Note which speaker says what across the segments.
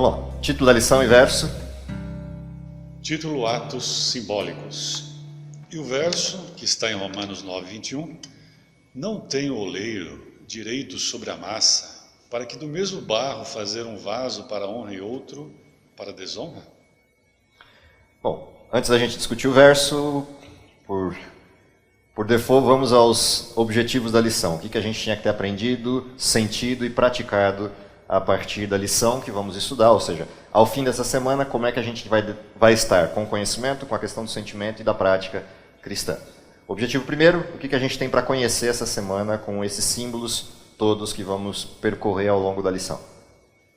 Speaker 1: Vamos lá. Título da lição e verso.
Speaker 2: Título: Atos Simbólicos. E o verso, que está em Romanos 9:21, não tem o oleiro direito sobre a massa, para que do mesmo barro fazer um vaso para honra e outro para desonra?
Speaker 1: Bom, antes da gente discutir o verso, por default, vamos aos objetivos da lição. O que a gente tinha que ter aprendido, sentido e praticado a partir da lição que vamos estudar, ou seja, ao fim dessa semana, como é que a gente vai estar com o conhecimento, com a questão do sentimento e da prática cristã. Objetivo primeiro, o que a gente tem para conhecer essa semana com esses símbolos todos que vamos percorrer ao longo da lição.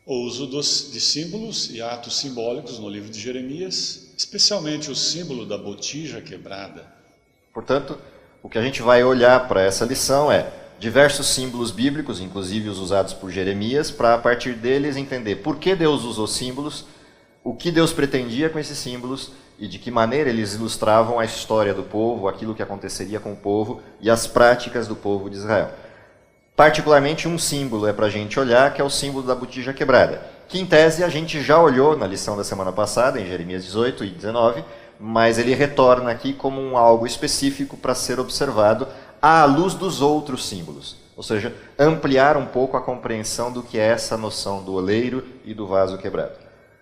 Speaker 2: O uso de símbolos e atos simbólicos no livro de Jeremias, especialmente o símbolo da botija quebrada.
Speaker 1: Portanto, o que a gente vai olhar para essa lição é diversos símbolos bíblicos, inclusive os usados por Jeremias, para a partir deles entender por que Deus usou símbolos, o que Deus pretendia com esses símbolos e de que maneira eles ilustravam a história do povo, aquilo que aconteceria com o povo e as práticas do povo de Israel. Particularmente um símbolo é para a gente olhar, que é o símbolo da botija quebrada, que em tese a gente já olhou na lição da semana passada, em Jeremias 18 e 19, mas ele retorna aqui como algo específico para ser observado à luz dos outros símbolos, ou seja, ampliar um pouco a compreensão do que é essa noção do oleiro e do vaso quebrado.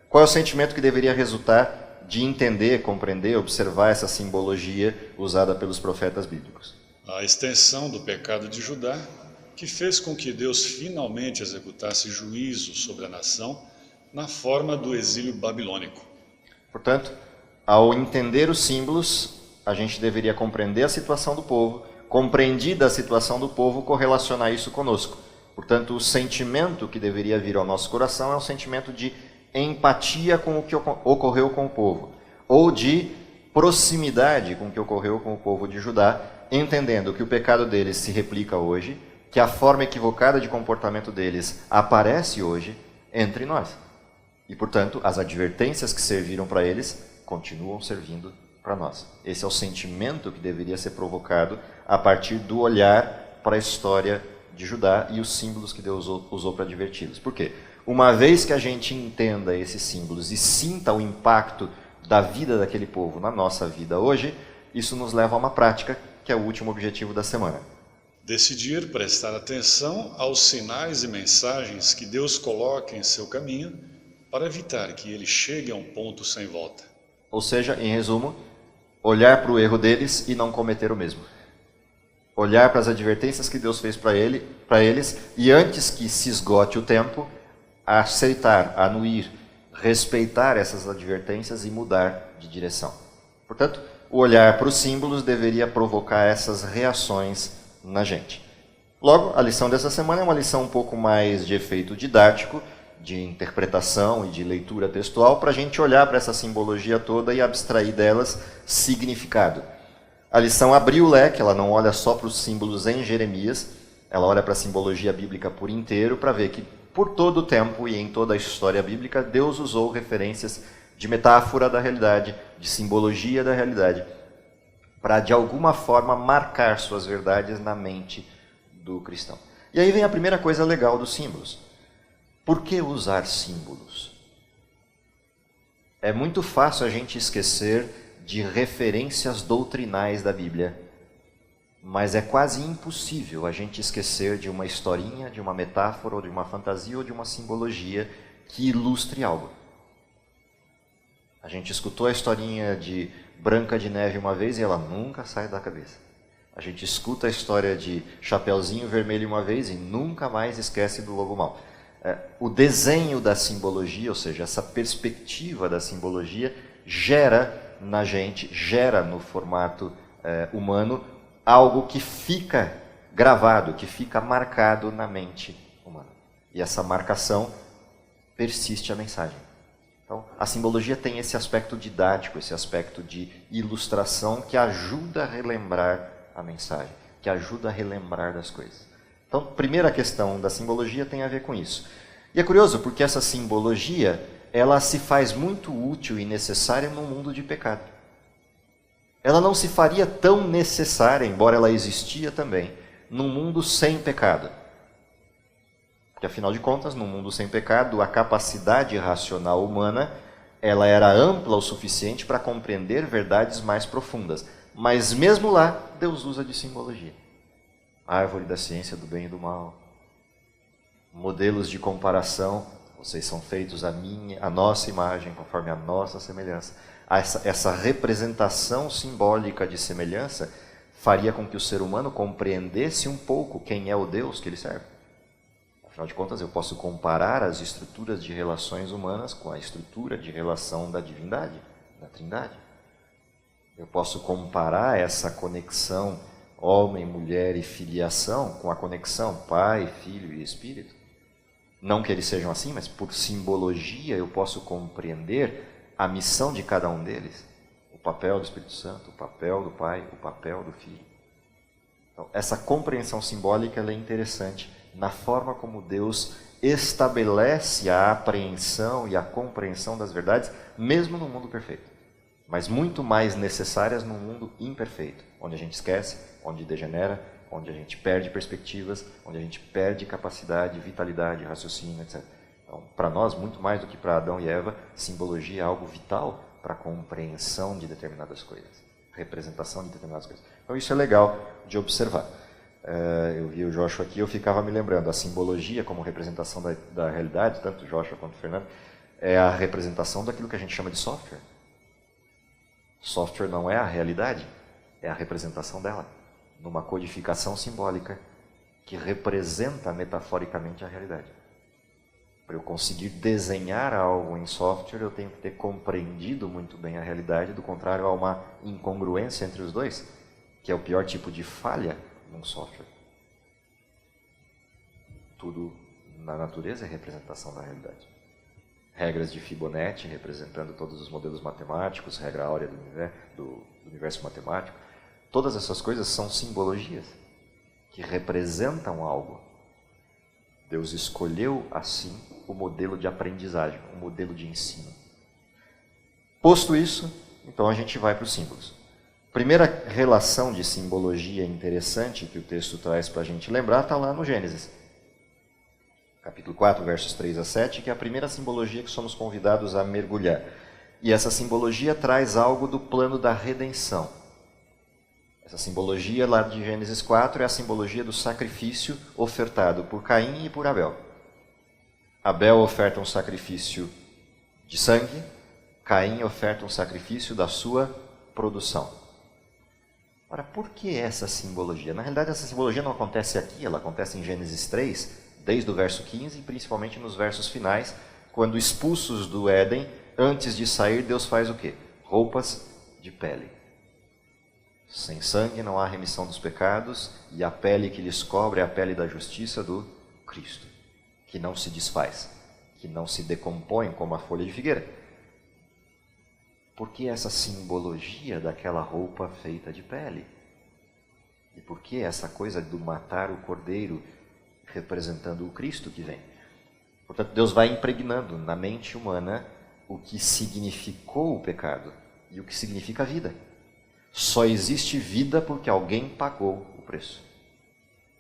Speaker 1: Qual é o sentimento que deveria resultar de entender, compreender, observar essa simbologia usada pelos profetas bíblicos?
Speaker 2: A extensão do pecado de Judá, que fez com que Deus finalmente executasse juízo sobre a nação na forma do exílio babilônico.
Speaker 1: Portanto, ao entender os símbolos, a gente deveria compreender a situação do povo, compreendida a situação do povo, correlacionar isso conosco. Portanto, o sentimento que deveria vir ao nosso coração é um sentimento de empatia com o que ocorreu com o povo, ou de proximidade com o que ocorreu com o povo de Judá, entendendo que o pecado deles se replica hoje, que a forma equivocada de comportamento deles aparece hoje entre nós. E, portanto, as advertências que serviram para eles continuam servindo para nós. Esse é o sentimento que deveria ser provocado a partir do olhar para a história de Judá e os símbolos que Deus usou para adverti-los. Por quê? Uma vez que a gente entenda esses símbolos e sinta o impacto da vida daquele povo na nossa vida hoje, isso nos leva a uma prática, que é o último objetivo da semana.
Speaker 2: Decidir prestar atenção aos sinais e mensagens que Deus coloca em seu caminho para evitar que ele chegue a um ponto sem volta.
Speaker 1: Ou seja, em resumo, olhar para o erro deles e não cometer o mesmo. Olhar para as advertências que Deus fez para eles e antes que se esgote o tempo, aceitar, anuir, respeitar essas advertências e mudar de direção. Portanto, o olhar para os símbolos deveria provocar essas reações na gente. Logo, a lição dessa semana é uma lição um pouco mais de efeito didático, de interpretação e de leitura textual, para a gente olhar para essa simbologia toda e abstrair delas significado. A lição abriu o leque, ela não olha só para os símbolos em Jeremias, ela olha para a simbologia bíblica por inteiro, para ver que por todo o tempo e em toda a história bíblica, Deus usou referências de metáfora da realidade, de simbologia da realidade, para de alguma forma marcar suas verdades na mente do cristão. E aí vem a primeira coisa legal dos símbolos. Por que usar símbolos? É muito fácil a gente esquecer de referências doutrinais da Bíblia, mas é quase impossível a gente esquecer de uma historinha, de uma metáfora, ou de uma fantasia, ou de uma simbologia que ilustre algo. A gente escutou a historinha de Branca de Neve uma vez e ela nunca sai da cabeça. A gente escuta a história de Chapeuzinho Vermelho uma vez e nunca mais esquece do Lobo Mau. O desenho da simbologia, ou seja, essa perspectiva da simbologia, gera na gente, gera no formato humano, algo que fica gravado, que fica marcado na mente humana. E essa marcação persiste a mensagem. Então, a simbologia tem esse aspecto didático, esse aspecto de ilustração que ajuda a relembrar a mensagem, que ajuda a relembrar das coisas. Então, a primeira questão da simbologia tem a ver com isso. E é curioso porque essa simbologia, ela se faz muito útil e necessária no mundo de pecado. Ela não se faria tão necessária, embora ela existia também, num mundo sem pecado. Porque, afinal de contas, num mundo sem pecado, a capacidade racional humana ela era ampla o suficiente para compreender verdades mais profundas. Mas mesmo lá, Deus usa de simbologia. A árvore da ciência do bem e do mal. Modelos de comparação. Vocês são feitos a nossa imagem, conforme a nossa semelhança. Essa representação simbólica de semelhança faria com que o ser humano compreendesse um pouco quem é o Deus que ele serve. Afinal de contas, eu posso comparar as estruturas de relações humanas com a estrutura de relação da divindade, da Trindade. Eu posso comparar essa conexão homem, mulher e filiação com a conexão Pai, Filho e Espírito. Não que eles sejam assim, mas por simbologia eu posso compreender a missão de cada um deles. O papel do Espírito Santo, o papel do Pai, o papel do Filho. Então, essa compreensão simbólica ela é interessante na forma como Deus estabelece a apreensão e a compreensão das verdades, mesmo no mundo perfeito, mas muito mais necessárias no mundo imperfeito, onde a gente esquece, onde degenera, onde a gente perde perspectivas, onde a gente perde capacidade, vitalidade, raciocínio, etc. Então, para nós, muito mais do que para Adão e Eva, simbologia é algo vital para a compreensão de determinadas coisas, representação de determinadas coisas. Então isso é legal de observar. Eu vi o Joshua aqui, eu ficava me lembrando, a simbologia como representação da realidade, tanto o Joshua quanto o Fernando, é a representação daquilo que a gente chama de software. Software não é a realidade, é a representação dela, numa codificação simbólica que representa metaforicamente a realidade. Para eu conseguir desenhar algo em software, eu tenho que ter compreendido muito bem a realidade, do contrário, há uma incongruência entre os dois, que é o pior tipo de falha num software. Tudo na natureza é representação da realidade. Regras de Fibonacci representando todos os modelos matemáticos, regra áurea do universo matemático. Todas essas coisas são simbologias que representam algo. Deus escolheu assim o modelo de aprendizagem, o modelo de ensino. Posto isso, então a gente vai para os símbolos. Primeira relação de simbologia interessante que o texto traz para a gente lembrar está lá no Gênesis. Capítulo 4, versos 3 a 7, que é a primeira simbologia que somos convidados a mergulhar. E essa simbologia traz algo do plano da redenção. Essa simbologia lá de Gênesis 4 é a simbologia do sacrifício ofertado por Caim e por Abel. Abel oferta um sacrifício de sangue, Caim oferta um sacrifício da sua produção. Ora, por que essa simbologia? Na realidade, essa simbologia não acontece aqui, ela acontece em Gênesis 3, desde o verso 15, e principalmente nos versos finais, quando expulsos do Éden, antes de sair, Deus faz o quê? Roupas de pele. Sem sangue não há remissão dos pecados, e a pele que lhes cobre é a pele da justiça do Cristo, que não se desfaz, que não se decompõe como a folha de figueira. Por que essa simbologia daquela roupa feita de pele? E por que essa coisa do matar o cordeiro representando o Cristo que vem? Portanto, Deus vai impregnando na mente humana o que significou o pecado e o que significa a vida. Só existe vida porque alguém pagou o preço.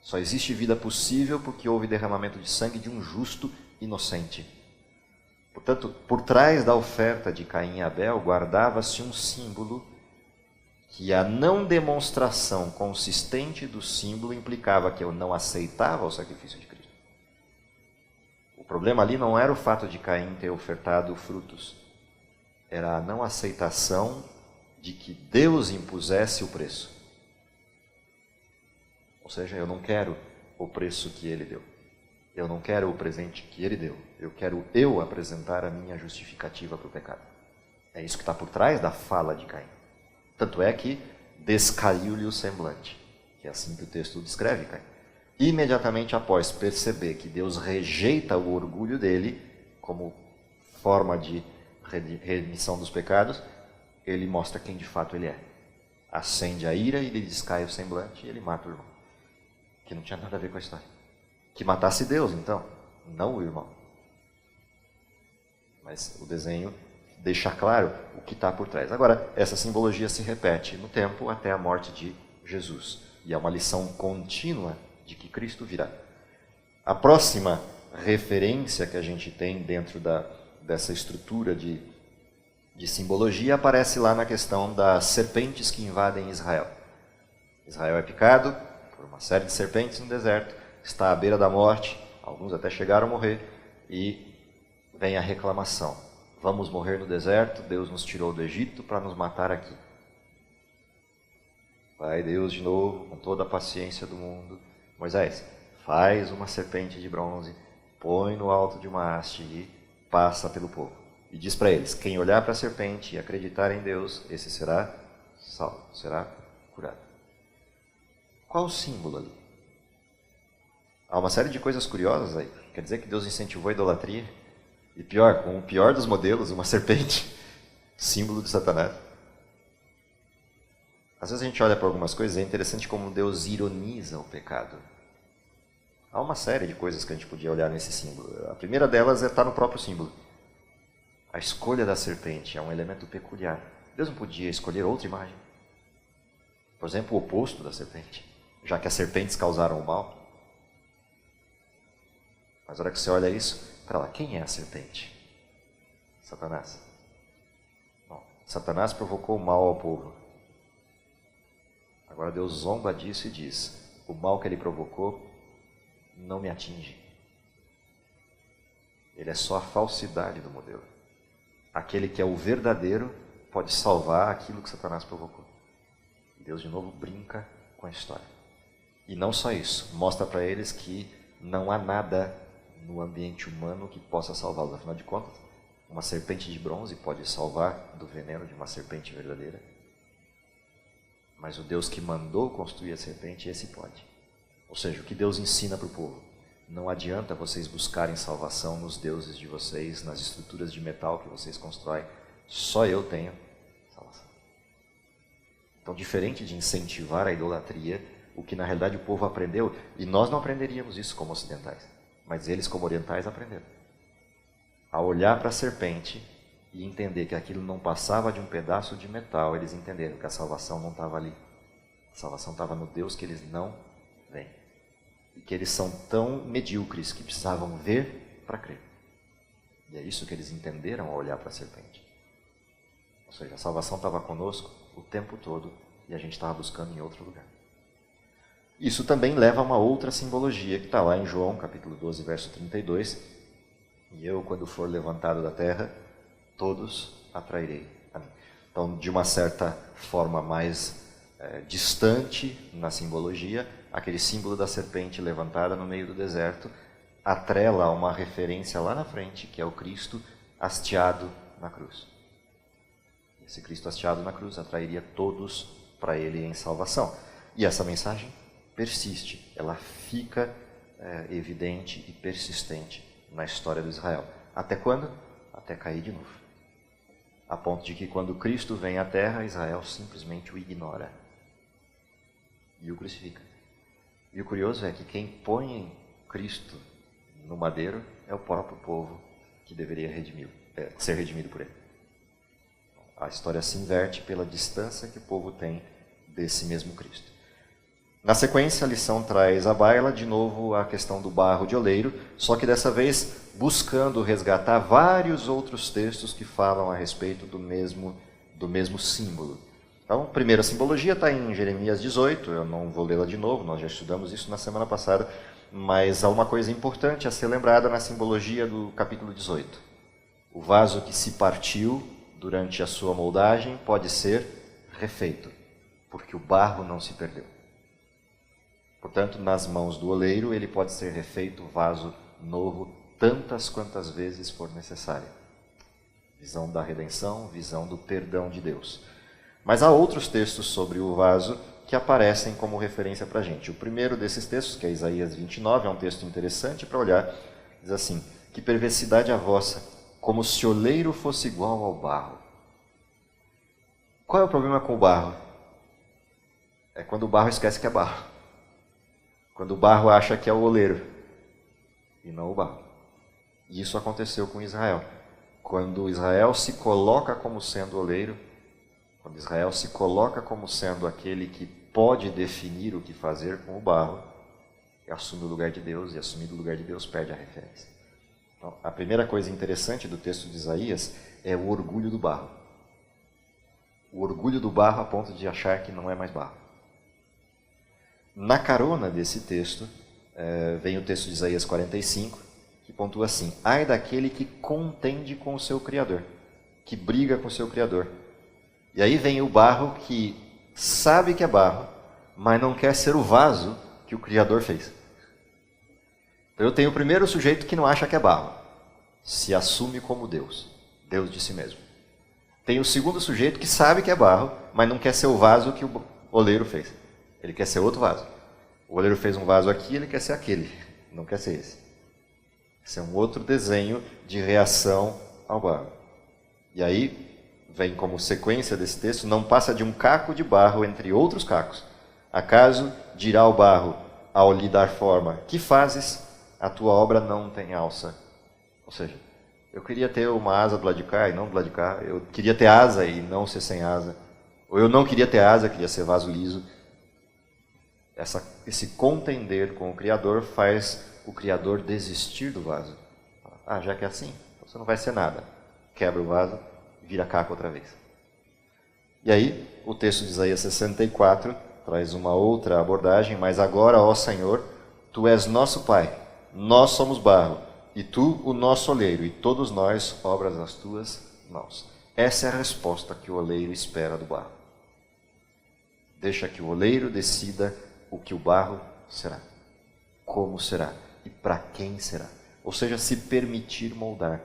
Speaker 1: Só existe vida possível porque houve derramamento de sangue de um justo inocente. Portanto, por trás da oferta de Caim e Abel guardava-se um símbolo que a não demonstração consistente do símbolo implicava que eu não aceitava o sacrifício de Cristo. O problema ali não era o fato de Caim ter ofertado frutos, era a não aceitação de que Deus impusesse o preço. Ou seja, eu não quero o preço que ele deu. Eu não quero o presente que ele deu. Eu quero eu apresentar a minha justificativa para o pecado. É isso que está por trás da fala de Caim. Tanto é que descaiu-lhe o semblante, que é assim que o texto descreve Caim. Imediatamente após perceber que Deus rejeita o orgulho dele como forma de remissão dos pecados, ele mostra quem de fato ele é. Acende a ira e lhe descai o semblante e ele mata o irmão. Que não tinha nada a ver com a história. Que matasse Deus, então, não o irmão. Mas o desenho deixa claro o que está por trás. Agora, essa simbologia se repete no tempo até a morte de Jesus. E é uma lição contínua de que Cristo virá. A próxima referência que a gente tem dentro dessa estrutura de simbologia aparece lá na questão das serpentes que invadem Israel. Israel é picado por uma série de serpentes no deserto, está à beira da morte, alguns até chegaram a morrer, e vem a reclamação. Vamos morrer no deserto, Deus nos tirou do Egito para nos matar aqui. Vai Deus de novo, com toda a paciência do mundo. Moisés, faz uma serpente de bronze, põe no alto de uma haste e passa pelo povo. E diz para eles, quem olhar para a serpente e acreditar em Deus, esse será salvo, será curado. Qual o símbolo ali? Há uma série de coisas curiosas aí. Quer dizer que Deus incentivou a idolatria? E pior, com o pior dos modelos, uma serpente, símbolo de Satanás. Às vezes a gente olha para algumas coisas e é interessante como Deus ironiza o pecado. Há uma série de coisas que a gente podia olhar nesse símbolo. A primeira delas está no próprio símbolo. A escolha da serpente é um elemento peculiar. Deus não podia escolher outra imagem. Por exemplo, o oposto da serpente, já que as serpentes causaram o mal. Mas na hora que você olha isso, para lá, quem é a serpente? Satanás. Bom, Satanás provocou o mal ao povo. Agora Deus zomba disso e diz, o mal que ele provocou não me atinge. Ele é só a falsidade do modelo. Aquele que é o verdadeiro pode salvar aquilo que Satanás provocou. Deus de novo brinca com a história. E não só isso, mostra para eles que não há nada no ambiente humano que possa salvá-los. Afinal de contas, uma serpente de bronze pode salvar do veneno de uma serpente verdadeira. Mas o Deus que mandou construir a serpente, esse pode. Ou seja, o que Deus ensina para o povo. Não adianta vocês buscarem salvação nos deuses de vocês, nas estruturas de metal que vocês constroem. Só eu tenho salvação. Então, diferente de incentivar a idolatria, o que na realidade o povo aprendeu, e nós não aprenderíamos isso como ocidentais, mas eles como orientais aprenderam. A olhar para a serpente e entender que aquilo não passava de um pedaço de metal, eles entenderam que a salvação não estava ali. A salvação estava no Deus que eles não veem. E que eles são tão medíocres que precisavam ver para crer. E é isso que eles entenderam ao olhar para a serpente. Ou seja, a salvação estava conosco o tempo todo e a gente estava buscando em outro lugar. Isso também leva a uma outra simbologia que está lá em João, capítulo 12, verso 32. E eu, quando for levantado da terra, todos atrairei a mim. Então, de uma certa forma mais distante na simbologia, aquele símbolo da serpente levantada no meio do deserto atrela a uma referência lá na frente, que é o Cristo hasteado na cruz. Esse Cristo hasteado na cruz atrairia todos para Ele em salvação. E essa mensagem persiste, ela fica evidente e persistente na história do Israel. Até quando? Até cair de novo. A ponto de que quando Cristo vem à terra, Israel simplesmente o ignora e o crucifica. E o curioso é que quem põe Cristo no madeiro é o próprio povo que deveria ser redimido por ele. A história se inverte pela distância que o povo tem desse mesmo Cristo. Na sequência, a lição traz à baila de novo a questão do barro de oleiro, só que dessa vez buscando resgatar vários outros textos que falam a respeito do mesmo símbolo. Então, a primeira simbologia está em Jeremias 18, eu não vou lê-la de novo, nós já estudamos isso na semana passada, mas há uma coisa importante a ser lembrada na simbologia do capítulo 18. O vaso que se partiu durante a sua moldagem pode ser refeito, porque o barro não se perdeu. Portanto, nas mãos do oleiro, ele pode ser refeito, vaso novo, tantas quantas vezes for necessário. Visão da redenção, visão do perdão de Deus. Mas há outros textos sobre o vaso que aparecem como referência para a gente. O primeiro desses textos, que é Isaías 29, é um texto interessante para olhar. Diz assim, que perversidade a vossa, como se o oleiro fosse igual ao barro. Qual é o problema com o barro? É quando o barro esquece que é barro. Quando o barro acha que é o oleiro, e não o barro. E isso aconteceu com Israel. Quando Israel se coloca como sendo oleiro, quando Israel se coloca como sendo aquele que pode definir o que fazer com o barro, assume o lugar de Deus, e assumindo o lugar de Deus perde a referência. Então, a primeira coisa interessante do texto de Isaías é o orgulho do barro. O orgulho do barro a ponto de achar que não é mais barro. Na carona desse texto, vem o texto de Isaías 45, que pontua assim: ai daquele que contende com o seu Criador, que briga com o seu Criador. E aí vem o barro que sabe que é barro, mas não quer ser o vaso que o Criador fez. Então eu tenho o primeiro sujeito que não acha que é barro, se assume como Deus, Deus de si mesmo. Tem o segundo sujeito que sabe que é barro, mas não quer ser o vaso que o oleiro fez. Ele quer ser outro vaso. O oleiro fez um vaso aqui, ele quer ser aquele, não quer ser esse. Esse é um outro desenho de reação ao barro. E aí vem como sequência desse texto: não passa de um caco de barro entre outros cacos. Acaso dirá o barro ao lhe dar forma: que fazes? A tua obra não tem alça. Ou seja, eu queria ter uma asa do lado de cá e não do lado de cá. Eu queria ter asa e não ser sem asa. Ou eu não queria ter asa, queria ser vaso liso. Esse contender com o Criador faz o Criador desistir do vaso. Ah, já que é assim, você não vai ser nada. Quebra o vaso, vira caco outra vez. E aí, o texto de Isaías 64 traz uma outra abordagem: mas agora, ó Senhor, Tu és nosso Pai, nós somos barro, e Tu o nosso oleiro, e todos nós obras das Tuas mãos. Essa é a resposta que o oleiro espera do barro. Deixa que o oleiro decida o que o barro será, como será e para quem será. Ou seja, se permitir moldar,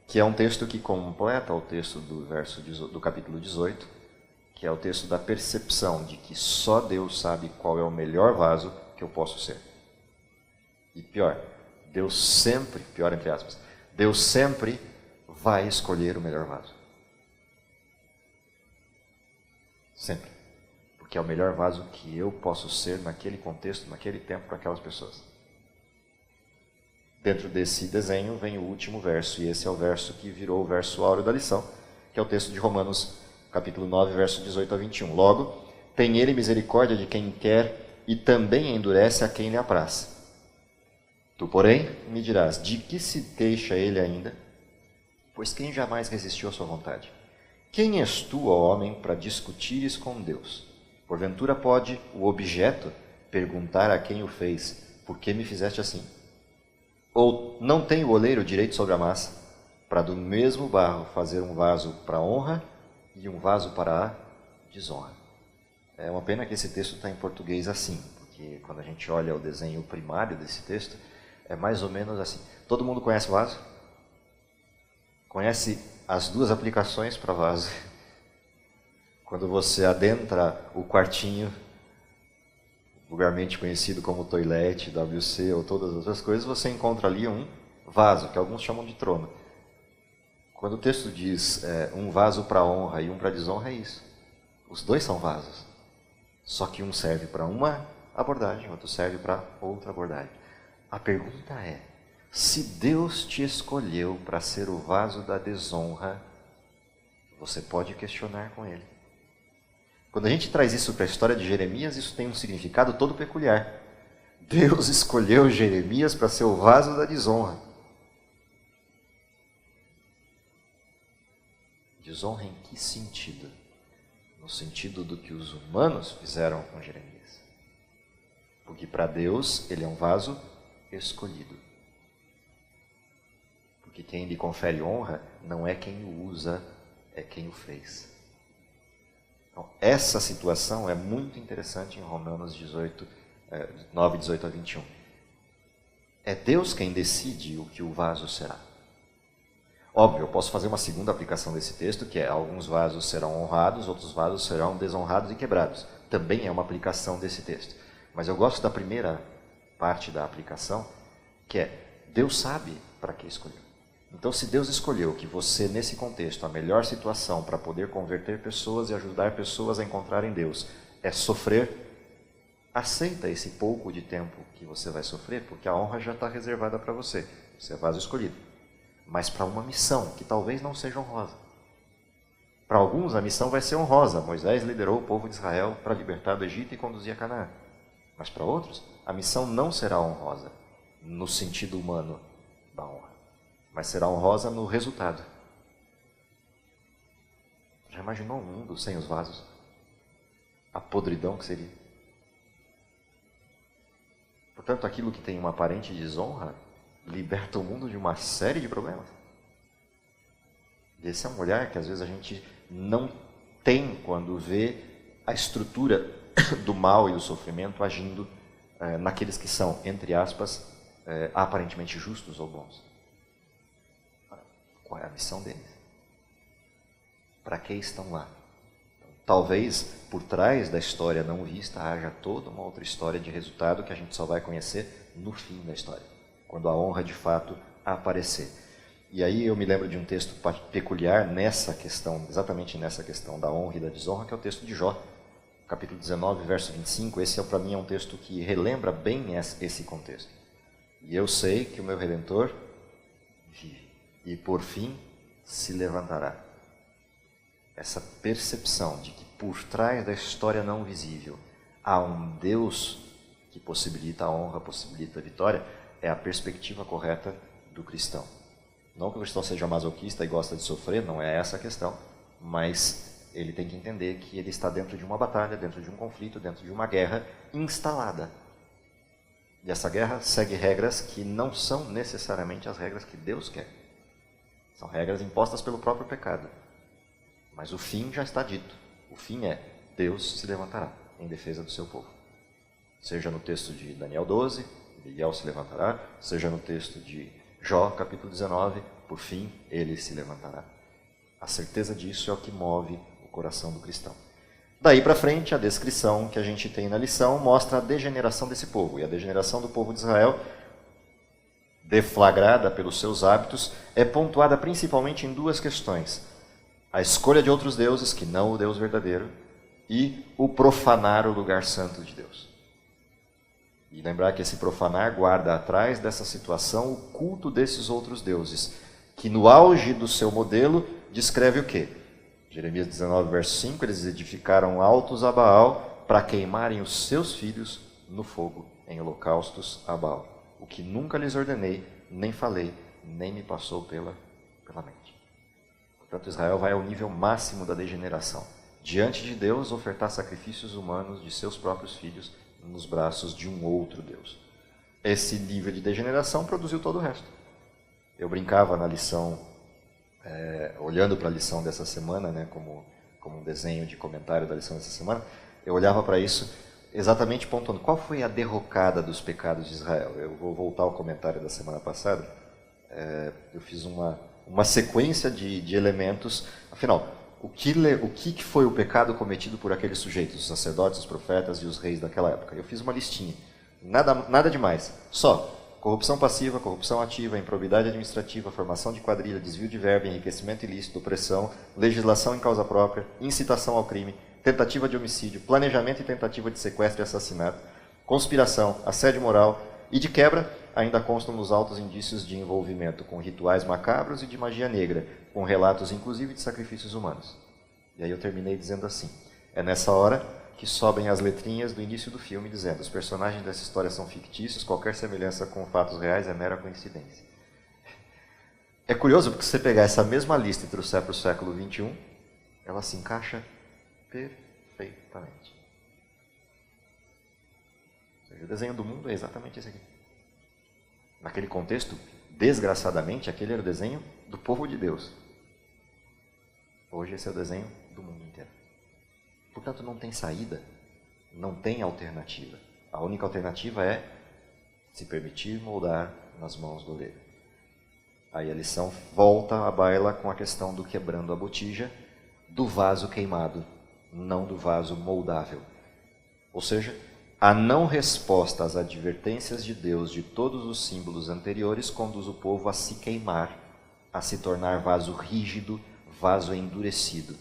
Speaker 1: que é um texto que completa o texto do capítulo 18, que é o texto da percepção de que só Deus sabe qual é o melhor vaso que eu posso ser. E pior, Deus sempre, pior entre aspas, Deus sempre vai escolher o melhor vaso. Sempre. Porque é o melhor vaso que eu posso ser naquele contexto, naquele tempo, para aquelas pessoas. Dentro desse desenho vem o último verso, e esse é o verso que virou o verso áureo da lição, que é o texto de Romanos, capítulo 9, verso 18 a 21. Logo, tem ele misericórdia de quem quer e também endurece a quem lhe apraz. Tu, porém, me dirás: de que se queixa ele ainda? Pois quem jamais resistiu à sua vontade? Quem és tu, ó homem, para discutires com Deus? Porventura pode o objeto perguntar a quem o fez: por que me fizeste assim? Ou não tem o oleiro direito sobre a massa, para do mesmo barro fazer um vaso para a honra e um vaso para a desonra? É uma pena que esse texto está em português assim, porque quando a gente olha o desenho primário desse texto, é mais ou menos assim. Todo mundo conhece vaso? Conhece as duas aplicações para vaso? Quando você adentra o quartinho, vulgarmente conhecido como toilette, WC ou todas as outras coisas, você encontra ali um vaso, que alguns chamam de trono. Quando o texto diz um vaso para honra e um para desonra, é isso. Os dois são vasos. Só que um serve para uma abordagem, outro serve para outra abordagem. A pergunta é: se Deus te escolheu para ser o vaso da desonra, você pode questionar com Ele. Quando a gente traz isso para a história de Jeremias, isso tem um significado todo peculiar. Deus escolheu Jeremias para ser o vaso da desonra. Desonra em que sentido? No sentido do que os humanos fizeram com Jeremias. Porque para Deus ele é um vaso escolhido. Porque quem lhe confere honra não é quem o usa, é quem o fez. Então, essa situação é muito interessante em Romanos 9, 18 a 21. É Deus quem decide o que o vaso será. Óbvio, eu posso fazer uma segunda aplicação desse texto, que é: alguns vasos serão honrados, outros vasos serão desonrados e quebrados. Também é uma aplicação desse texto. Mas eu gosto da primeira parte da aplicação, que é: Deus sabe para que escolheu. Então, se Deus escolheu que você, nesse contexto, a melhor situação para poder converter pessoas e ajudar pessoas a encontrarem Deus é sofrer, aceita esse pouco de tempo que você vai sofrer, porque a honra já está reservada para você. Você é vaso escolhido. Mas para uma missão que talvez não seja honrosa. Para alguns, a missão vai ser honrosa. Moisés liderou o povo de Israel para libertar do Egito e conduzir a Canaã. Mas para outros, a missão não será honrosa no sentido humano da honra, mas será honrosa no resultado. Já imaginou um mundo sem os vasos? A podridão que seria. Portanto, aquilo que tem uma aparente desonra liberta o mundo de uma série de problemas. E esse é um olhar que às vezes a gente não tem quando vê a estrutura do mal e do sofrimento agindo naqueles que são, entre aspas, aparentemente justos ou bons. Qual é a missão deles? Para que estão lá? Talvez por trás da história não vista haja toda uma outra história de resultado que a gente só vai conhecer no fim da história, quando a honra de fato aparecer. E aí eu me lembro de um texto peculiar nessa questão, exatamente nessa questão da honra e da desonra, que é o texto de Jó, capítulo 19, verso 25. Esse para mim é um texto que relembra bem esse contexto. E eu sei que o meu Redentor vive e por fim se levantará. Essa percepção de que por trás da história não visível há um Deus que possibilita a honra, possibilita a vitória, é a perspectiva correta do cristão. Não que o cristão seja masoquista e gosta de sofrer, não é essa a questão, mas ele tem que entender que ele está dentro de uma batalha, dentro de um conflito, dentro de uma guerra instalada. E essa guerra segue regras que não são necessariamente as regras que Deus quer. São regras impostas pelo próprio pecado. Mas o fim já está dito. O fim é: Deus se levantará em defesa do seu povo. Seja no texto de Daniel 12, Miguel se levantará, seja no texto de Jó, capítulo 19, por fim, ele se levantará. A certeza disso é o que move o coração do cristão. Daí para frente, a descrição que a gente tem na lição mostra a degeneração desse povo. E a degeneração do povo de Israel, deflagrada pelos seus hábitos, é pontuada principalmente em duas questões: a escolha de outros deuses, que não o Deus verdadeiro, e o profanar o lugar santo de Deus. E lembrar que esse profanar guarda atrás dessa situação o culto desses outros deuses, que no auge do seu modelo descreve o quê? Jeremias 19, verso 5, eles edificaram altos a Baal para queimarem os seus filhos no fogo, em holocaustos a Baal. O que nunca lhes ordenei, nem falei, nem me passou pela mente. Portanto, Israel vai ao nível máximo da degeneração. Diante de Deus, ofertar sacrifícios humanos de seus próprios filhos nos braços de um outro Deus. Esse nível de degeneração produziu todo o resto. Eu brincava na lição, olhando para a lição dessa semana, né, como um desenho de comentário da lição dessa semana, eu olhava para isso exatamente pontuando qual foi a derrocada dos pecados de Israel. Eu vou voltar ao comentário da semana passada. Eu fiz uma sequência de elementos. Afinal, o que foi o pecado cometido por aqueles sujeitos, os sacerdotes, os profetas e os reis daquela época? Eu fiz uma listinha. Nada demais. Só corrupção passiva, corrupção ativa, improbidade administrativa, formação de quadrilha, desvio de verba, enriquecimento ilícito, opressão, legislação em causa própria, incitação ao crime, tentativa de homicídio, planejamento e tentativa de sequestro e assassinato, conspiração, assédio moral e, de quebra, ainda constam nos autos indícios de envolvimento com rituais macabros e de magia negra, com relatos inclusive de sacrifícios humanos. E aí eu terminei dizendo assim: é nessa hora que sobem as letrinhas do início do filme dizendo: os personagens dessa história são fictícios, qualquer semelhança com fatos reais é mera coincidência. É curioso porque se você pegar essa mesma lista e trouxer para o século XXI, ela se encaixa perfeitamente. Ou seja, o desenho do mundo é exatamente esse aqui. Naquele contexto, desgraçadamente, aquele era o desenho do povo de Deus. Hoje esse é o desenho do mundo inteiro. Portanto, não tem saída, não tem alternativa. A única alternativa é se permitir moldar nas mãos do oleiro. Aí a lição volta à baila com a questão do quebrando a botija, do vaso queimado, não do vaso moldável. Ou seja, a não resposta às advertências de Deus de todos os símbolos anteriores conduz o povo a se queimar, a se tornar vaso rígido, vaso endurecido.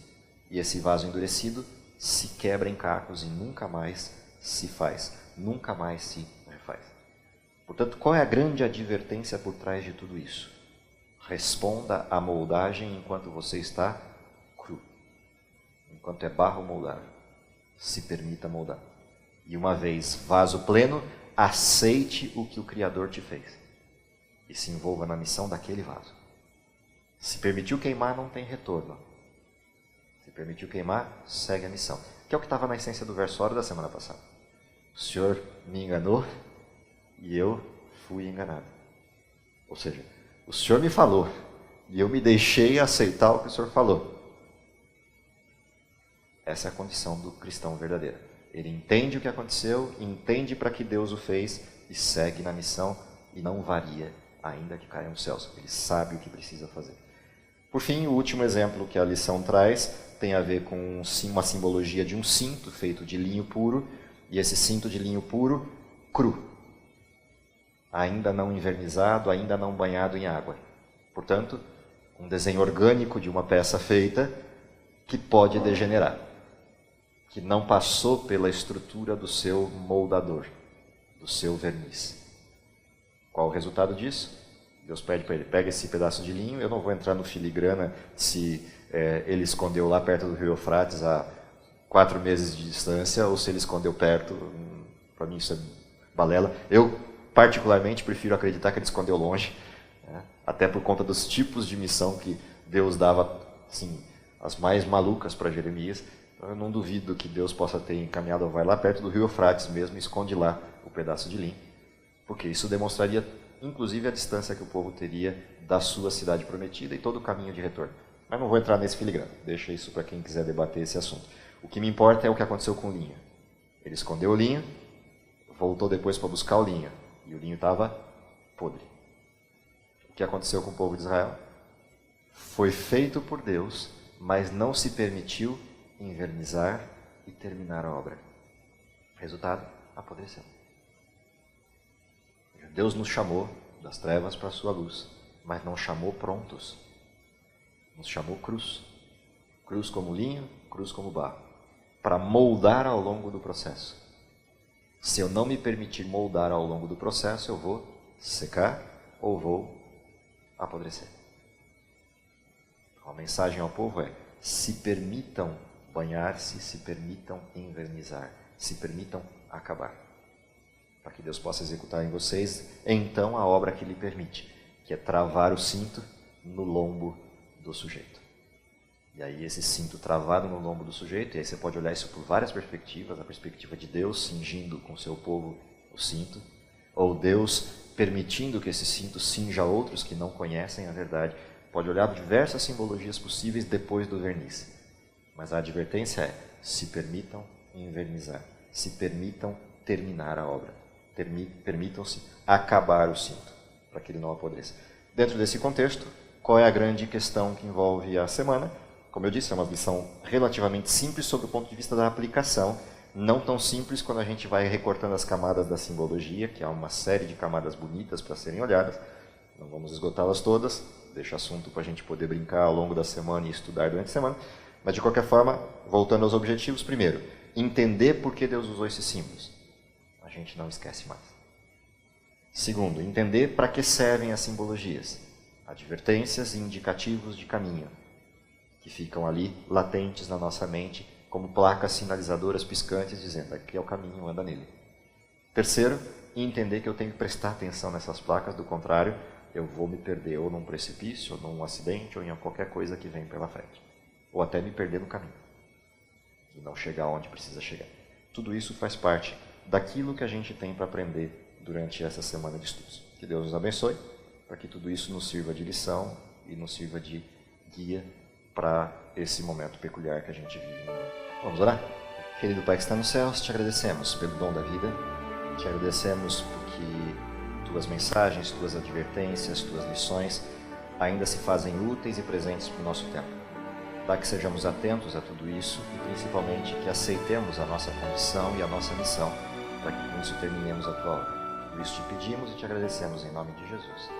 Speaker 1: E esse vaso endurecido se quebra em cacos e nunca mais se faz, nunca mais se refaz. Portanto, qual é a grande advertência por trás de tudo isso? Responda à moldagem enquanto você está cru. Enquanto é barro moldável, se permita moldar. E uma vez vaso pleno, aceite o que o Criador te fez e se envolva na missão daquele vaso. Se permitiu queimar, não tem retorno. Se permitiu queimar, segue a missão. Que é o que estava na essência do versório da semana passada. O Senhor me enganou e eu fui enganado. Ou seja, o Senhor me falou e eu me deixei aceitar o que o Senhor falou. Essa é a condição do cristão verdadeiro. Ele entende o que aconteceu, entende para que Deus o fez e segue na missão e não varia, ainda que caia nos céus. Ele sabe o que precisa fazer. Por fim, o último exemplo que a lição traz tem a ver com uma simbologia de um cinto feito de linho puro, e esse cinto de linho puro, cru, ainda não envernizado, ainda não banhado em água. Portanto, um desenho orgânico de uma peça feita que pode degenerar, que não passou pela estrutura do seu moldador, do seu verniz. Qual o resultado disso? Deus pede para ele, pega esse pedaço de linho, eu não vou entrar no filigrana se ele escondeu lá perto do rio Eufrates a 4 meses de distância, ou se ele escondeu perto, para mim isso é balela. Eu, particularmente, prefiro acreditar que ele escondeu longe, né? Até por conta dos tipos de missão que Deus dava, assim, as mais malucas para Jeremias. Então, eu não duvido que Deus possa ter encaminhado, vai lá perto do rio Eufrates mesmo, e esconde lá o pedaço de linho, porque isso demonstraria, inclusive, a distância que o povo teria da sua cidade prometida e todo o caminho de retorno. Mas não vou entrar nesse filigrana, deixa isso para quem quiser debater esse assunto. O que me importa é o que aconteceu com o linho. Ele escondeu o linho, voltou depois para buscar o linho, e o linho estava podre. O que aconteceu com o povo de Israel? Foi feito por Deus, mas não se permitiu invernizar e terminar a obra. Resultado, apodreceu. Deus nos chamou das trevas para a sua luz, mas não chamou prontos. Nos chamou cruz. Cruz como linho, cruz como barro. Para moldar ao longo do processo. Se eu não me permitir moldar ao longo do processo, eu vou secar ou vou apodrecer. A mensagem ao povo é: se permitam banhar-se, se permitam invernizar, se permitam acabar. Para que Deus possa executar em vocês, então, a obra que lhe permite, que é travar o cinto no lombo do sujeito. E aí esse cinto travado no lombo do sujeito, e aí você pode olhar isso por várias perspectivas, a perspectiva de Deus cingindo com seu povo o cinto, ou Deus permitindo que esse cinto cinja outros que não conhecem a verdade. Pode olhar diversas simbologias possíveis depois do verniz. Mas a advertência é: se permitam invernizar, se permitam terminar a obra. Permitam-se acabar o cinto, para que ele não apodreça. Dentro desse contexto, qual é a grande questão que envolve a semana? Como eu disse, é uma lição relativamente simples sob o ponto de vista da aplicação, não tão simples quando a gente vai recortando as camadas da simbologia, que há uma série de camadas bonitas para serem olhadas. Não vamos esgotá-las todas, deixa assunto para a gente poder brincar ao longo da semana e estudar durante a semana. Mas, de qualquer forma, voltando aos objetivos, primeiro, entender por que Deus usou esses símbolos. A gente não esquece mais. Segundo, entender para que servem as simbologias. Advertências e indicativos de caminho, que ficam ali latentes na nossa mente, como placas sinalizadoras piscantes, dizendo: aqui é o caminho, anda nele. Terceiro, entender que eu tenho que prestar atenção nessas placas, do contrário, eu vou me perder ou num precipício, ou num acidente, ou em qualquer coisa que vem pela frente. Ou até me perder no caminho, e não chegar onde precisa chegar. Tudo isso faz parte daquilo que a gente tem para aprender durante essa semana de estudos. Que Deus nos abençoe, para que tudo isso nos sirva de lição e nos sirva de guia para esse momento peculiar que a gente vive no mundo. Vamos orar? Querido Pai que está nos céus, te agradecemos pelo dom da vida, te agradecemos porque tuas mensagens, tuas advertências, tuas lições ainda se fazem úteis e presentes para o nosso tempo. Dá que sejamos atentos a tudo isso e principalmente que aceitemos a nossa condição e a nossa missão para que com isso terminemos a tua obra. Por isso te pedimos e te agradecemos em nome de Jesus.